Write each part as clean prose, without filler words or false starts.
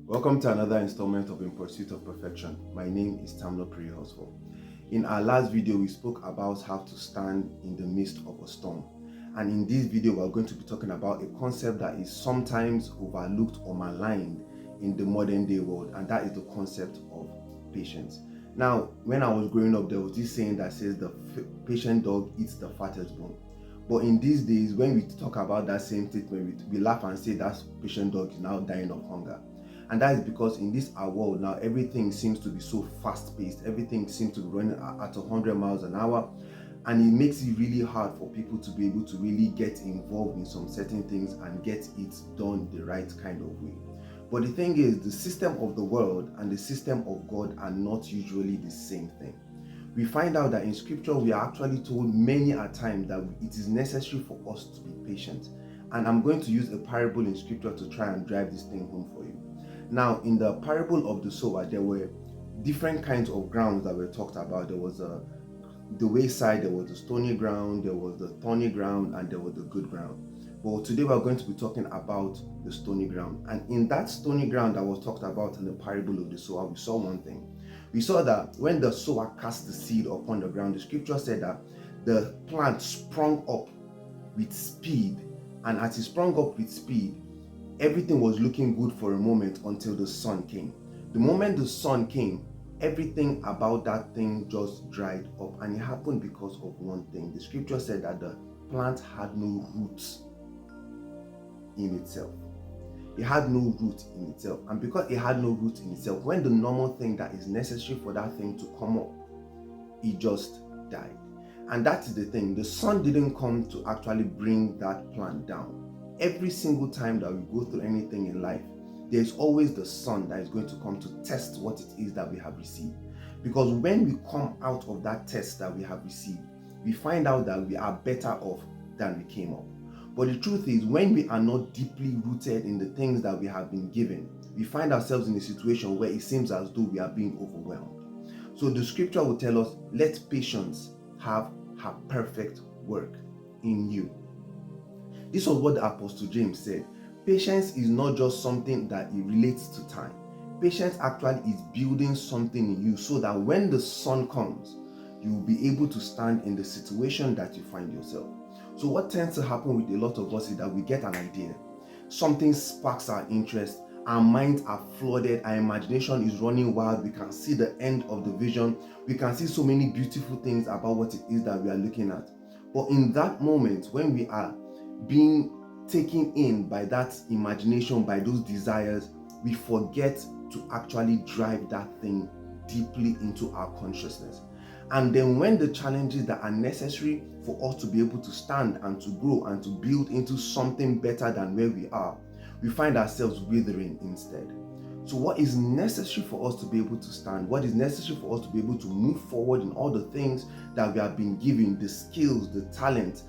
Welcome to another installment of In Pursuit of Perfection. My name is Tamno Priosvo. In our last video, we spoke about how to stand in the midst of a storm. And in this video, we're going to be talking about a concept that is sometimes overlooked or maligned in the modern day world, and that is the concept of patience. Now, when I was growing up, there was this saying that says the patient dog eats the fattest bone. But in these days, when we talk about that same statement, we laugh and say that patient dog is now dying of hunger. And that is because in this our world now, everything seems to be so fast-paced. Everything seems to be running at 100 miles an hour. And it makes it really hard for people to be able to really get involved in some certain things and get it done the right kind of way. But the thing is, the system of the world and the system of God are not usually the same thing. We find out that in scripture, we are actually told many a time that it is necessary for us to be patient. And I'm going to use a parable in scripture to try and drive this thing home for you. Now, in the parable of the sower, there were different kinds of grounds that were talked about. There was the wayside, there was the stony ground, there was the thorny ground, and there was the good ground. But today we're going to be talking about the stony ground. And in that stony ground that was talked about in the parable of the sower, we saw one thing. We saw that when the sower cast the seed upon the ground, the scripture said that the plant sprung up with speed. And as it sprung up with speed, everything was looking good for a moment until the sun came. The moment the sun came, everything about that thing just dried up, and it happened because of one thing. The scripture said that the plant had no roots in itself. It had no root in itself. And because it had no root in itself, when the normal thing that is necessary for that thing to come up, it just died. And that is the thing. The sun didn't come to actually bring that plant down. Every single time that we go through anything in life, there's always the sun that is going to come to test what it is that we have received. Because when we come out of that test that we have received, we find out that we are better off than we came up. But the truth is, when we are not deeply rooted in the things that we have been given, we find ourselves in a situation where it seems as though we are being overwhelmed. So the scripture will tell us, let patience have her perfect work in you. This was what the Apostle James said. Patience is not just something that it relates to time. Patience actually is building something in you so that when the sun comes, you will be able to stand in the situation that you find yourself. So what tends to happen with a lot of us is that we get an idea. Something sparks our interest. Our minds are flooded. Our imagination is running wild. We can see the end of the vision. We can see so many beautiful things about what it is that we are looking at. But in that moment, when we are being taken in by that imagination, by those desires, we forget to actually drive that thing deeply into our consciousness. And then when the challenges that are necessary for us to be able to stand and to grow and to build into something better than where we are, we find ourselves withering instead. So what is necessary for us to be able to stand, what is necessary for us to be able to move forward in all the things that we have been given, the skills, the talent,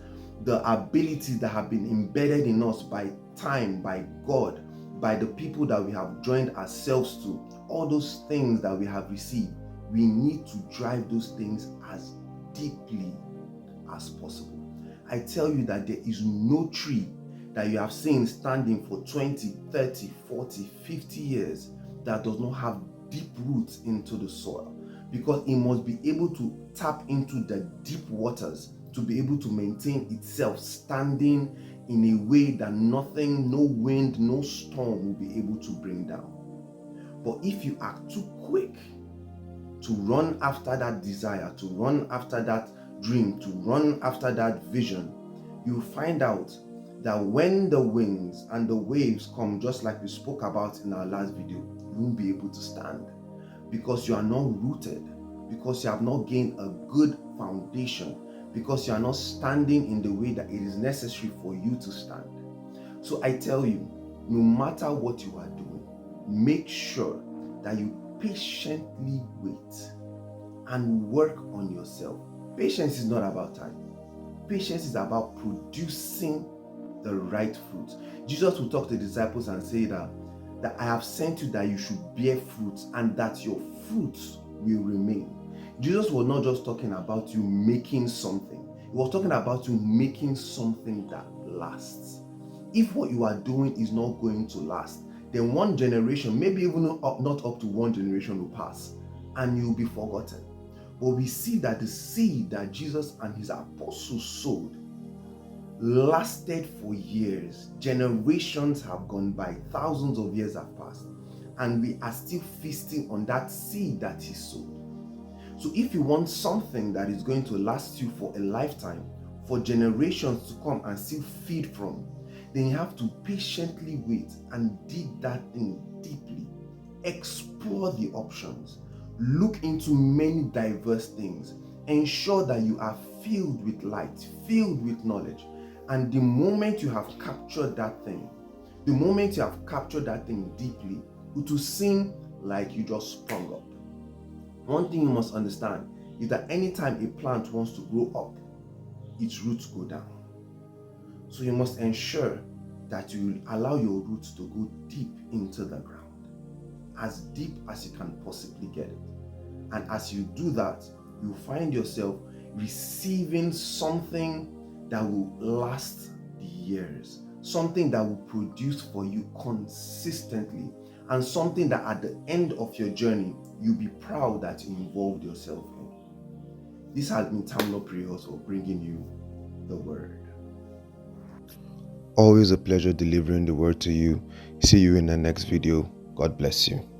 the abilities that have been embedded in us by time, by God, by the people that we have joined ourselves to, all those things that we have received, we need to drive those things as deeply as possible. I tell you that there is no tree that you have seen standing for 20, 30, 40, 50 years that does not have deep roots into the soil, because it must be able to tap into the deep waters to be able to maintain itself standing in a way that nothing, no wind, no storm will be able to bring down. But if you are too quick to run after that desire, to run after that dream, to run after that vision, you find out that when the winds and the waves come, just like we spoke about in our last video, you won't be able to stand because you are not rooted, because you have not gained a good foundation, because you are not standing in the way that it is necessary for you to stand. So I tell you, no matter what you are doing, make sure that you patiently wait and work on yourself. Patience is not about time. Patience is about producing the right fruit. Jesus will talk to the disciples and say that I have sent you that you should bear fruits and that your fruits will remain. Jesus was not just talking about you making something. He was talking about you making something that lasts. If what you are doing is not going to last, then one generation, maybe even not up to one generation, will pass and you'll be forgotten. But we see that the seed that Jesus and his apostles sowed lasted for years. Generations have gone by, thousands of years have passed, and we are still feasting on that seed that he sowed. So if you want something that is going to last you for a lifetime, for generations to come and still feed from, then you have to patiently wait and dig that thing deeply. Explore the options. Look into many diverse things. Ensure that you are filled with light, filled with knowledge. And the moment you have captured that thing, deeply, it will seem like you just sprung up. One thing you must understand is that anytime a plant wants to grow up, its roots go down. So you must ensure that you allow your roots to go deep into the ground, as deep as you can possibly get it. And as you do that, you find yourself receiving something that will last the years, something that will produce for you consistently, and something that at the end of your journey, you'll be proud that you involved yourself in. This has been Tamno Prayers for bringing you the word. Always a pleasure delivering the word to you. See you in the next video. God bless you.